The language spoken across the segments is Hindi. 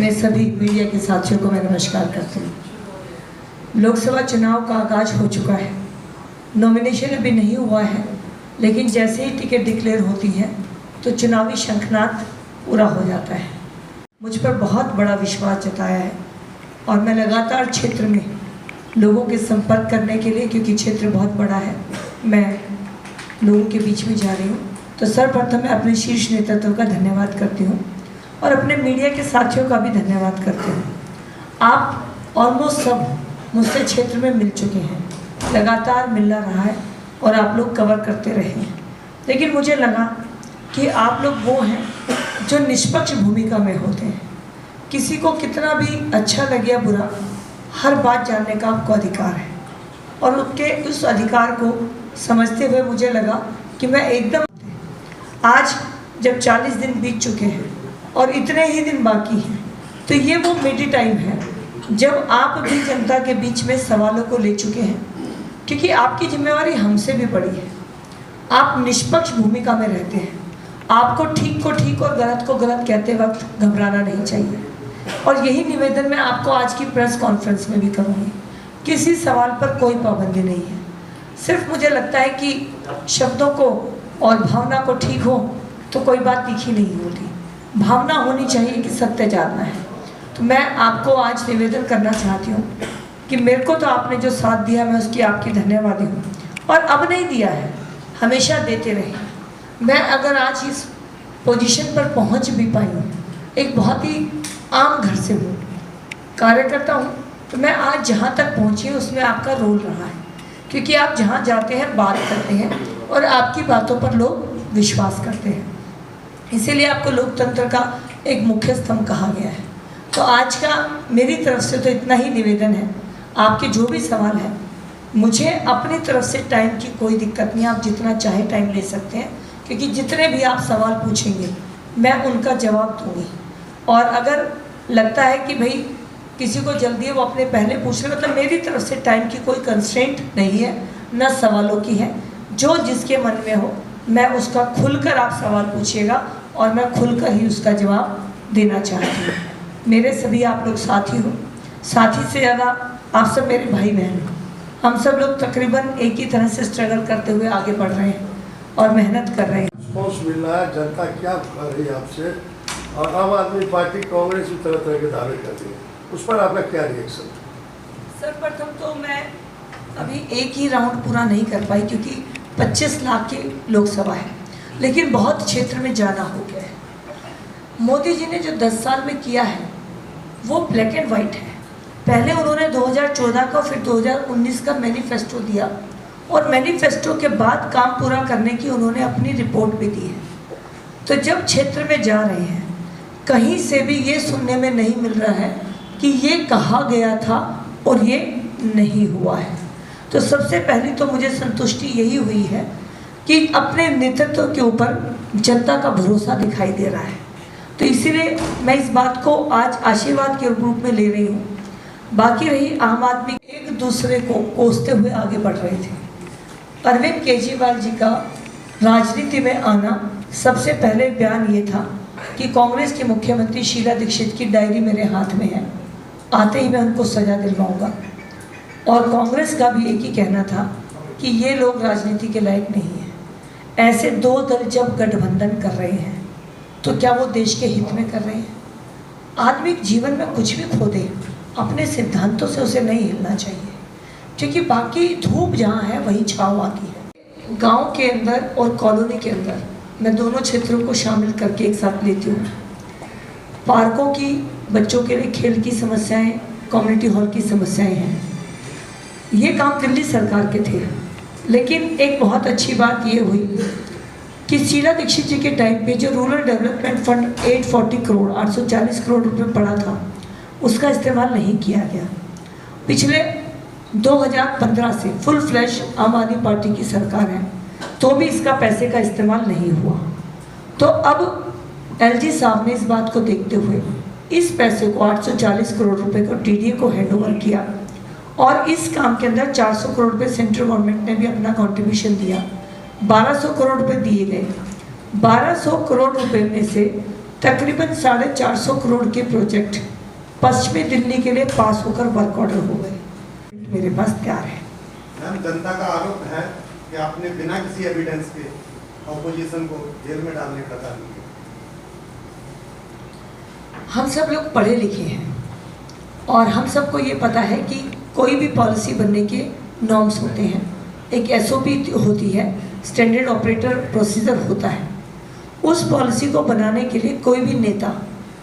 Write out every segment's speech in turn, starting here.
अपने सभी मीडिया के साथियों को मैं नमस्कार करती हूँ। लोकसभा चुनाव का आगाज हो चुका है, नॉमिनेशन अभी नहीं हुआ है, लेकिन जैसे ही टिकट डिक्लेयर होती है तो चुनावी शंखनाद पूरा हो जाता है। मुझ पर बहुत बड़ा विश्वास जताया है और मैं लगातार क्षेत्र में लोगों के संपर्क करने के लिए, क्योंकि क्षेत्र बहुत बड़ा है, मैं लोगों के बीच में जा रही हूँ। तो सर्वप्रथम मैं अपने शीर्ष नेतृत्व का धन्यवाद करती हूँ और अपने मीडिया के साथियों का भी धन्यवाद करती हूँ। आप ऑलमोस्ट सब मुझसे क्षेत्र में मिल चुके हैं, लगातार मिलना रहा है और आप लोग कवर करते रहे हैं, लेकिन मुझे लगा कि आप लोग वो हैं जो निष्पक्ष भूमिका में होते हैं। किसी को कितना भी अच्छा लगे या बुरा, हर बात जानने का आपको अधिकार है और उस अधिकार को समझते हुए मुझे लगा कि मैं एकदम, आज जब 40 दिन बीत चुके हैं और इतने ही दिन बाकी हैं, तो ये वो मिड टाइम है जब आप भी जनता के बीच में सवालों को ले चुके हैं, क्योंकि आपकी जिम्मेवारी हमसे भी बड़ी है। आप निष्पक्ष भूमिका में रहते हैं, आपको ठीक को ठीक और गलत को गलत कहते वक्त घबराना नहीं चाहिए। और यही निवेदन मैं आपको आज की प्रेस कॉन्फ्रेंस में भी करूँगी। किसी सवाल पर कोई पाबंदी नहीं है, सिर्फ मुझे लगता है कि शब्दों को और भावना को ठीक हो तो कोई बात तीखी नहीं होती, भावना होनी चाहिए कि सत्य जानना है। तो मैं आपको आज निवेदन करना चाहती हूँ कि मेरे को तो आपने जो साथ दिया, मैं उसकी आपकी धन्यवादी हूँ और अब नहीं दिया है, हमेशा देते रहे। मैं अगर आज इस पोजीशन पर पहुँच भी पाई हूँ, एक बहुत ही आम घर से हूँ, कार्यकर्ता हूँ, तो मैं आज जहाँ तक पहुँची हूँ उसमें आपका रोल रहा है, क्योंकि आप जहाँ जाते हैं बात करते हैं और आपकी बातों पर लोग विश्वास करते हैं, इसीलिए आपको लोकतंत्र का एक मुख्य स्तंभ कहा गया है। तो आज का मेरी तरफ से तो इतना ही निवेदन है। आपके जो भी सवाल है, मुझे अपनी तरफ से टाइम की कोई दिक्कत नहीं, आप जितना चाहे टाइम ले सकते हैं, क्योंकि जितने भी आप सवाल पूछेंगे मैं उनका जवाब दूंगी। और अगर लगता है कि भाई किसी को जल्दी है, वो अपने पहले पूछ ले, मतलब मेरी तरफ से टाइम की कोई कंस्ट्रेंट नहीं है, न सवालों की है। जो जिसके मन में हो, मैं उसका खुलकर आप सवाल पूछिएगा और मैं खुलकर ही उसका जवाब देना चाहती हूँ। मेरे सभी आप लोग साथी हो, साथी से ज़्यादा आप सब मेरे भाई बहन हो। हम सब लोग तकरीबन एक ही तरह से स्ट्रगल करते हुए आगे बढ़ रहे हैं और मेहनत कर रहे हैं। रिस्पॉन्स मिल रहा है, जनता क्या कर रही है आपसे, और आम आदमी पार्टी कांग्रेस भी तरह तरह के दावे कर रही है, उस पर आपका क्या रिएक्शन? सर्वप्रथम तो मैं अभी एक ही राउंड पूरा नहीं कर पाई, क्योंकि 25 लाख की लोकसभा है, लेकिन बहुत क्षेत्र में जाना हो गया है। मोदी जी ने जो 10 साल में किया है वो ब्लैक एंड वाइट है। पहले उन्होंने 2014 का, फिर 2019 का मैनिफेस्टो दिया और मैनिफेस्टो के बाद काम पूरा करने की उन्होंने अपनी रिपोर्ट भी दी है। तो जब क्षेत्र में जा रहे हैं, कहीं से भी ये सुनने में नहीं मिल रहा है कि ये कहा गया था और ये नहीं हुआ है। तो सबसे पहली तो मुझे संतुष्टि यही हुई है कि अपने नेतृत्व के ऊपर जनता का भरोसा दिखाई दे रहा है। तो इसीलिए मैं इस बात को आज आशीर्वाद के रूप में ले रही हूँ। बाकी रही आम आदमी, एक दूसरे को कोसते हुए आगे बढ़ रहे थे। अरविंद केजरीवाल जी का राजनीति में आना, सबसे पहले बयान ये था कि कांग्रेस की मुख्यमंत्री शीला दीक्षित की डायरी मेरे हाथ में है, आते ही मैं उनको सजा दिलवाऊंगा। और कांग्रेस का भी एक ही कहना था कि ये लोग राजनीति के लायक नहीं है। ऐसे दो दल जब गठबंधन कर रहे हैं तो क्या वो देश के हित में कर रहे हैं? आदमी जीवन में कुछ भी खो दे, अपने सिद्धांतों से उसे नहीं हिलना चाहिए, क्योंकि बाकी धूप जहाँ है वही छाँव आती है। गांव के अंदर और कॉलोनी के अंदर मैं दोनों क्षेत्रों को शामिल करके एक साथ लेती हूँ। पार्कों की, बच्चों के लिए खेल की समस्याएं, कम्युनिटी हॉल की समस्याएं हैं। ये काम दिल्ली सरकार के थे, लेकिन एक बहुत अच्छी बात ये हुई कि शीला दीक्षित जी के टाइम पे जो रूरल डेवलपमेंट फंड 840 करोड़ रुपए पड़ा था, उसका इस्तेमाल नहीं किया गया। पिछले 2015 से फुल फ्लैश आम आदमी पार्टी की सरकार है, तो भी इसका पैसे का इस्तेमाल नहीं हुआ। तो अब एलजी साहब ने इस बात को देखते हुए इस पैसे को 840 करोड़ रुपए को टीडीए को हैंडओवर किया और इस काम के अंदर 400 करोड़ रुपए सेंट्रल गवर्नमेंट ने भी अपना कंट्रीब्यूशन दिया। 1200 करोड़ रुपए दिए गए। 1200 करोड़ रुपए में से तकरीबन 450 करोड़ के प्रोजेक्ट पश्चिमी दिल्ली के लिए पास होकर वर्क ऑर्डर हो गए। मेरे पास तैयार है। मैम, जनता का आरोप है कि आपने बिना किसी एविडेंस के ऑपोजिशन को जेल में डालने का काम किया। हम सब लोग पढ़े लिखे हैं और हम सबको ये पता है कि कोई भी पॉलिसी बनने के नॉर्म्स होते हैं, एक एसओपी होती है, स्टैंडर्ड ऑपरेटर प्रोसीजर होता है। उस पॉलिसी को बनाने के लिए कोई भी नेता,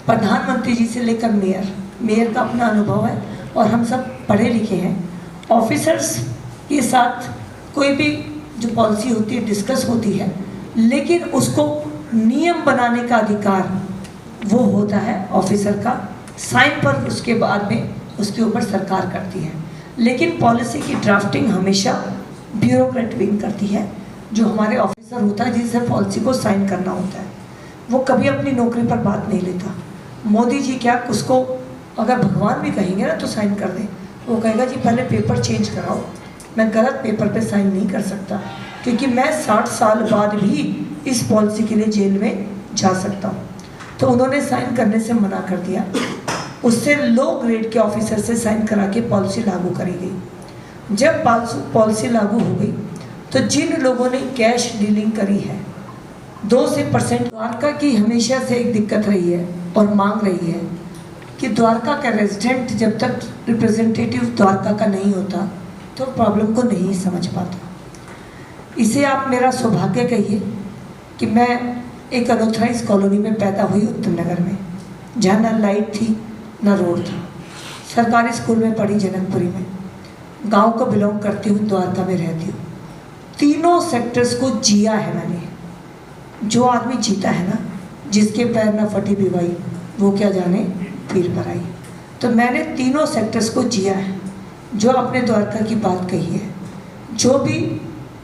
प्रधानमंत्री जी से लेकर मेयर का अपना अनुभव है और हम सब पढ़े लिखे हैं। ऑफिसर्स के साथ कोई भी जो पॉलिसी होती है डिस्कस होती है, लेकिन उसको नियम बनाने का अधिकार वो होता है ऑफिसर का। साइन पर उसके बाद में उसके ऊपर सरकार करती है, लेकिन पॉलिसी की ड्राफ्टिंग हमेशा ब्यूरोक्रेट विंग करती है। जो हमारे ऑफिसर होता है जिसे पॉलिसी को साइन करना होता है, वो कभी अपनी नौकरी पर बात नहीं लेता। मोदी जी क्या उसको अगर भगवान भी कहेंगे ना तो साइन कर दें, वो कहेगा जी पहले पेपर चेंज कराओ, मैं गलत पेपर पे साइन नहीं कर सकता, क्योंकि मैं 60 साल बाद भी इस पॉलिसी के लिए जेल में जा सकता हूँ। तो उन्होंने साइन करने से मना कर दिया। उससे लो ग्रेड के ऑफिसर से साइन करा के पॉलिसी लागू करी गई। जब पॉलिसी लागू हो गई तो जिन लोगों ने कैश डीलिंग करी है 2 से %, द्वारका की हमेशा से एक दिक्कत रही है और मांग रही है कि द्वारका का रेजिडेंट जब तक रिप्रेजेंटेटिव द्वारका का नहीं होता तो प्रॉब्लम को नहीं समझ पाता। इसे आप मेरा सौभाग्य कहिए कि मैं एक अनऑथराइज कॉलोनी में पैदा हुई उत्तम नगर में, जहाँ ना लाइट थी ना रोड था। सरकारी स्कूल में पढ़ी जनकपुरी में। गांव को बिलोंग करती हूँ, द्वारका में रहती हूँ। तीनों सेक्टर्स को जिया है मैंने। जो आदमी जीता है ना, जिसके पैर ना फटी बिवाई, वो क्या जाने पीर पर आई। तो मैंने तीनों सेक्टर्स को जिया है। जो आपने द्वारका की बात कही है, जो भी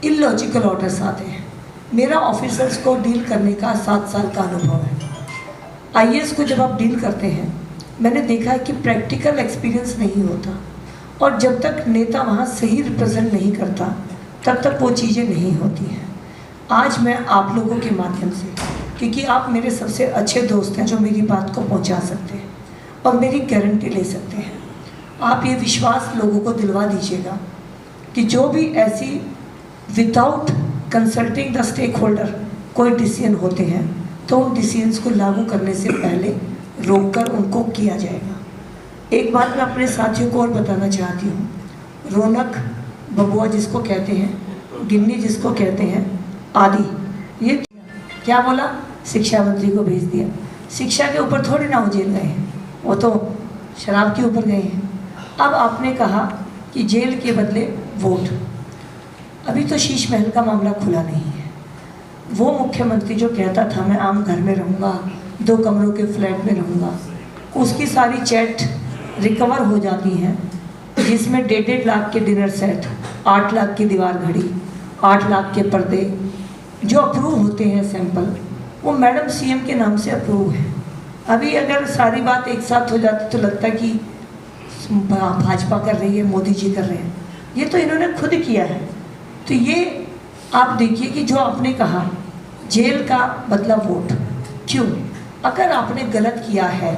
इलॉजिकल ऑर्डर्स आते हैं, मेरा ऑफिसर्स को डील करने का 7 साल का अनुभव है। आईएएस को जब आप डील करते हैं, मैंने देखा है कि प्रैक्टिकल एक्सपीरियंस नहीं होता, और जब तक नेता वहाँ सही रिप्रेजेंट नहीं करता तब तक वो चीज़ें नहीं होती हैं। आज मैं आप लोगों के माध्यम से, क्योंकि आप मेरे सबसे अच्छे दोस्त हैं जो मेरी बात को पहुँचा सकते हैं और मेरी गारंटी ले सकते हैं, आप ये विश्वास लोगों को दिलवा दीजिएगा कि जो भी ऐसी without consulting the stakeholder कोई डिसीजन होते हैं तो उन डिसीजंस को लागू करने से पहले रोककर उनको किया जाएगा। एक बात मैं अपने साथियों को और बताना चाहती हूँ। रौनक बबुआ जिसको कहते हैं, गिन्नी जिसको कहते हैं, आदि, ये क्या बोला, शिक्षा मंत्री को भेज दिया। शिक्षा के ऊपर थोड़ी ना वो जेल गए हैं, वो तो शराब के ऊपर गए हैं। अब आपने कहा कि जेल के बदले वोट। अभी तो शीश महल का मामला खुला नहीं है। वो मुख्यमंत्री जो कहता था मैं आम घर में रहूँगा, 2 कमरों के फ्लैट में रहूँगा, उसकी सारी चैट रिकवर हो जाती हैं, जिसमें 1.5 लाख के डिनर सेट, 8 लाख की दीवार घड़ी, 8 लाख के पर्दे जो अप्रूव होते हैं सैंपल, वो मैडम सीएम के नाम से अप्रूव है। अभी अगर सारी बात एक साथ हो जाती तो लगता कि भाजपा कर रही है, मोदी जी कर रहे हैं। ये तो इन्होंने खुद किया है। तो ये आप देखिए कि जो आपने कहा जेल का बदला वोट, क्यों? अगर आपने गलत किया है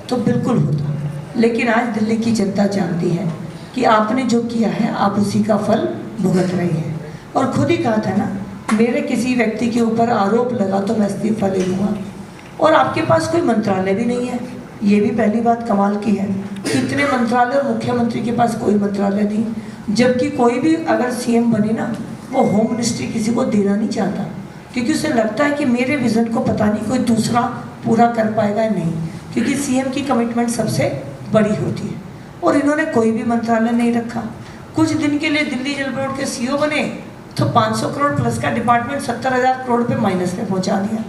तो बिल्कुल होता, लेकिन आज दिल्ली की जनता जानती है कि आपने जो किया है आप उसी का फल भुगत रहे हैं। और खुद ही कहा था ना, मेरे किसी व्यक्ति के ऊपर आरोप लगा तो मैं इस्तीफा ले लूँगा। और आपके पास कोई मंत्रालय भी नहीं है, ये भी पहली बात कमाल की है। कितने मंत्रालय, और मुख्यमंत्री के पास कोई मंत्रालय नहीं, जबकि कोई भी अगर सीएम बने ना, वो होम मिनिस्ट्री किसी को देना नहीं चाहता, क्योंकि उसे लगता है कि मेरे विज़न को पता नहीं कोई दूसरा पूरा कर पाएगा नहीं, क्योंकि सीएम की कमिटमेंट सबसे बड़ी होती है। और इन्होंने कोई भी मंत्रालय नहीं रखा। कुछ दिन के लिए दिल्ली जल बोर्ड के सीईओ बने तो 500 करोड़ प्लस का डिपार्टमेंट 70,000 करोड़ पे माइनस में पहुंचा दिया।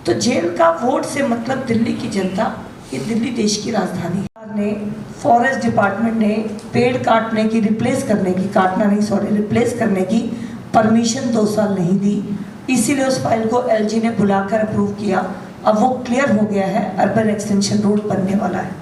तो जेल का वोट से मतलब दिल्ली की जनता, ये दिल्ली देश की राजधानी है। ने फॉरेस्ट डिपार्टमेंट ने पेड़ काटने की, रिप्लेस करने की परमिशन 2 साल नहीं दी, इसीलिए उस फाइल को एलजी ने बुलाकर अप्रूव किया। अब वो क्लियर हो गया है, अर्बन एक्सटेंशन रोड बनने वाला है।